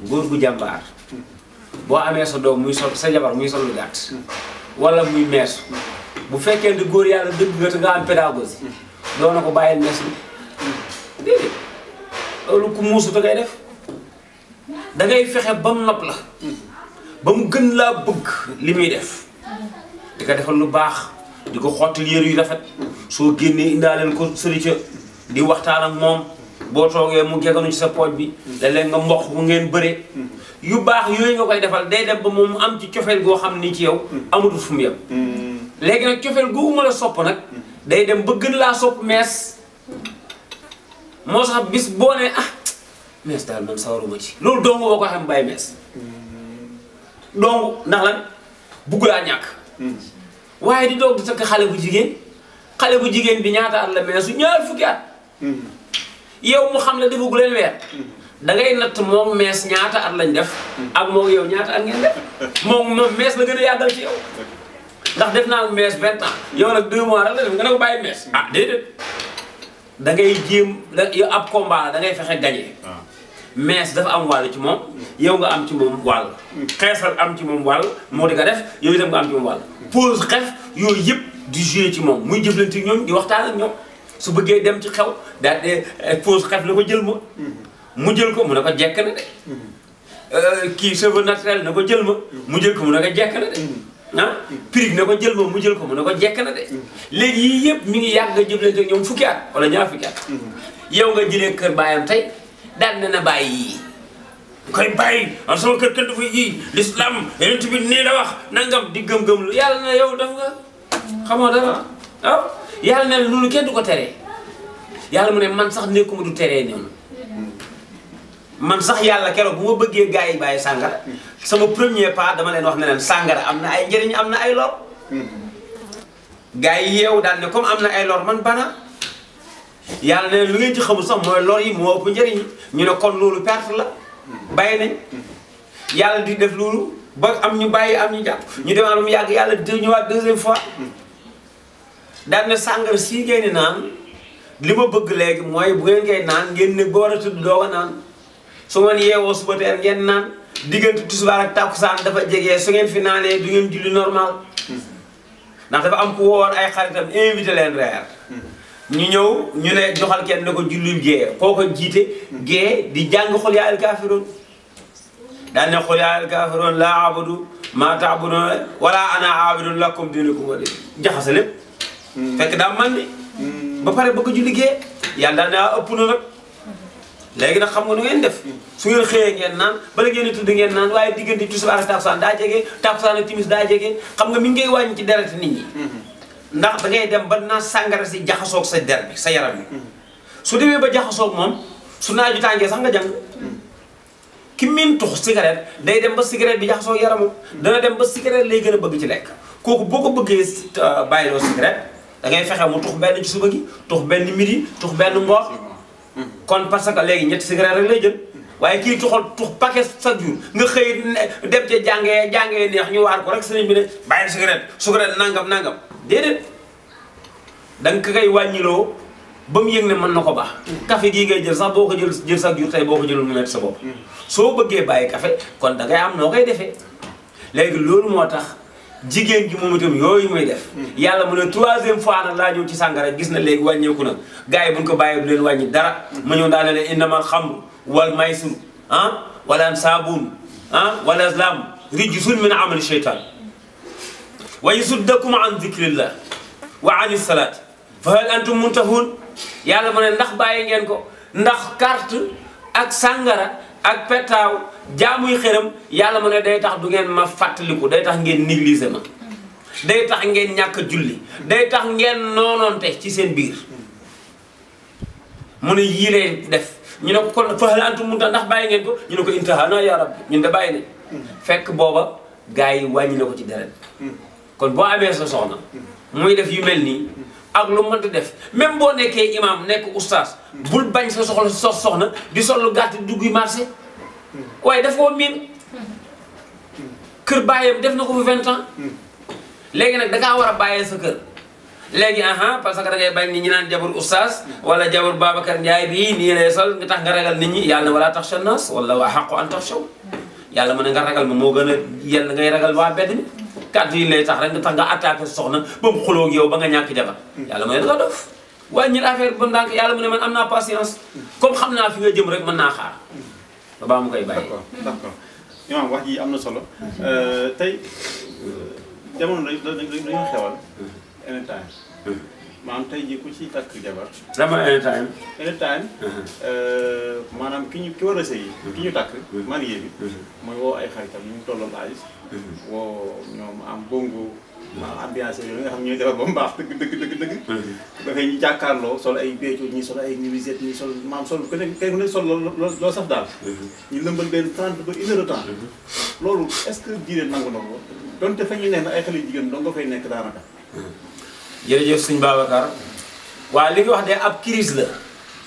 góor gu jàmbaar boo amee sa doom muy sol sa jabar muy sol lu gàtt wala muy meesu bu fekkee ne góor yàlla dëgg nga te nga am pédagogie doo na ko bàyyil mees bi déedéet loolu ku muusu da ngay def da ngay fexe ba mu nopp la ba mu gën laa bëgg li muy def di ko defal lu baax di ko xottil yére yu rafet soo génnee indaaleel ko sërica di waxtaan ak moom boo toogee mu geganu ci sa pooj bi léeg-léeg nga mboq mu ngeen bëre yu baax yooyu nga koy defal day dem ba moom mu am ci cofeel goo xam ni ci yow amatul fu mu yem léegi nag cofeel googu ma la sopp nag day dem ba gën laa sopp mees moo sax bis boo nee ah mees daal man sawaruma ci loolu dong boo ko xam bàyyi mees donc ndax lan bugg laa ñàkk waaye di doog di takk xale bu jigéen bi ñaata at la meesu ñaar fukki at yow mu xam ne defagu leen weer da ngay natt moom mees ñaata at lañ def ak moom yow ñaata at ngeen def moom mees la gën a yàggal ci yow ndax def naa mees 20 ans yow nag 2 mois rek la def nga ne ko bàyyi mees ah déedéet da ngay jéem yow ab combat la da ngay fexe gagné mees dafa am wàll ci moom yow nga am ci moom wàll xeesal am ci moom wàll moo di ko def yow itam nga am ci moom wàll pause xef yooyu yëpp di joué ci moom muy jëflante ñoom di waxtaan ak ñoom su bëggee dem ci xew daal de pause xef la ko jël ma mu jël ko mu ne ko jekk na de kii cheveux naturel na ko jël ma mu jël ko mu ne ko jekk na de ah prix na ko jël ma mu jël ko mu ne ko jekk na de léegi yii yëpp mi ngi yàgg nga jëflante ak ñoom fukki at wala ñaar fukki at yow nga jëlee kër baayam tey daal ne na bàyyi yii koy bàyyi am sama kër kenn dafa yii l'islam yonent bi nii la wax nangam di gëm-gëm lu yàlla na yow daf nga xamoo dara waaw yàlla ne loolu kenn du ko teree yàlla mu ne man sax nekkuma du teree noonu man sax yàlla keroog bu ma bëggee gars yi bàyyi sàngara sama premier pas dama leen wax ne leen sàngara am na ay njëriñ am na ay lor gars yi yeewu daal ne comme am na ay lor man bana yàlla ne lu ngeen ci xamul sax mooy lor yi moo ëpp njëriñ yi ñu ne kon loolu perte la bàyyi nañ yàlla di def loolu ba am ñu bàyyi am ñu jàpp ñu demaat mu yàgg yàlla di ñëwaat deuxième fois daal ne sàngara sii ngeen di naan li ma bëgg léegi mooy bu ngeen koy naan ngeen ne ba war a tudd doo ko naan su ngeen yeewoo suba teel ngeen naan diggante tisbaar ak takkusaan dafa jege su ngeen fi naanee du ngeen julli normal ndax dafa am ku woon ay xaritam invité leen reer ñu ñëw ñu ne joxal kenn ne ko jullil gée koo ko jiite gée di jàng xul yaa al kaafiroon daan ne xul yaa al kaafiroon laa abudu maa taabudoon wala ana abidun lakum diinukum waliya jaxase lépp fekk daa man ni ba pare bëgg julli gée yàlla daan ne ëpp na nag léegi nag xam nga nu ngeen def su ngeen xëyee ngeen naan bala ngeen di tudd ngeen naan waaye diggante tisbaar ak takkusaan daa jege takkusaan ak timis daa jege xam nga mi ngi koy wàññi ci deret nit ñi ndax da ngay dem ba naan sàngara si jaxasoog sa der bi sa yaram bi su demee ba jaxasoog moom su naaju tàngee sax nga jàng ki miin tux cigarette day dem ba cigarette bi jaxasoog yaramam dana dem ba cigarette lay gën a bëgg ci lekk kooku boo ko bëggee bàyyiloo cigarette da ngay fexe mu tux benn ci suba gi tux benn midi tux benn ngoor kon parce que léegi ñetti cigarette rek lay jël waaye kii tuxal tux paquet chaque jour nga xëy dem ca jàngee neex ñu waar ko rek sëriñ bi ne bàyyi cigarette nangam déedéet da nga koy wàññiloo ba mu yëg ne mën na ko baax café gii ngay jël sax boo ko jël chaque jour tey boo ko jëlul mu metti sa bopp soo bëggee bàyyi café kon da ngay am noo koy defee léegi loolu moo tax jigéen gi moom itam yooyu muy def yàlla mu ne 3e fois nag laa ñëw ci sàngara gis na léegi wàññeeku na gars yi buñ ko bàyyee du leen wàññi dara ma ñëw daane leen innamal xamru wal maysir wala ansaabuun wal azlam rijsun min amali sheytaan wa yasuddakum an dikrillah wa ani salaat fa hal antum muntahun yàlla mu ne ndax bàyyi ngeen ko ndax carte ak sàngara ak petaaw jaamuy xëram yàlla mu ne day tax du ngeen ma fàttaliku day tax ngeen négliger ma day tax ngeen ñàkk julli day tax ngeen noonoonte ci seen biir mu ne yii lay def ñu ne ko kon fa hal antum muntahun ndax bàyyi ngeen ko ñu ne ko intahana ya rabbi ñun de bàyyi nañ fekk booba gars yi wàññi na ko ci deret kon boo amee sa soxna muy def yu mel nii ak lu mënta def même boo nekkee imam nekk oustaz bul bañ sa soxna di sol lu gàtt dugg marché waaye daf koo miin kër bàyyam def na ko fi 20 ans léegi nag dangaa war a bàyyee sa kër léegi parce que da ngay bañ nit ñi naan jabar oustaz wala jabar Babacar Ndiaye bii nii lay sol nga tax nga ragal nit ñi yàlla wala taxsha nas wala waa xaqu an taxshaw yàlla mu ne nga ragal ma moo gën a yell ngay ragal waa bedd mi kàddu yi lay tax rek nga tax nga attaqué soxna ba mu xuloo ak yow ba nga ñàkk jabar yàlla mu ne da nga dof wàññil affaire ba ndànk yàlla mu ne man am naa patience comme xam naa fi nga jëm rek mën naa xaar ba baa mu koy bàyyi. d'accord imaam wax ji am na solo tey jamono dañoo xewal anytime maanaam tey jii ku ci takk jabar. dama anytime. anytime maanaam ki war a sëyi ki ñu takk marié bi mooy woo ay xaritam ñu tolloon âge woo ñoom am bongo maanaam ambiance yooyu nga xam ñooy defar ba mu baax dëgg dafay ñu jàkkaarloo sol ay bécco ñi sol ay nuisette ñi sol maam sol ku nekk ku nekk sol loo saf daal ñu lëmbal benn 30 ba 1 heure de temps loolu est-ce que diine nangu na ko donte fa ñu nekk ay xale jigéen doo nga fay nekk daanaka jërëjëf sëñ Babacar waaw li nga wax de ab crise la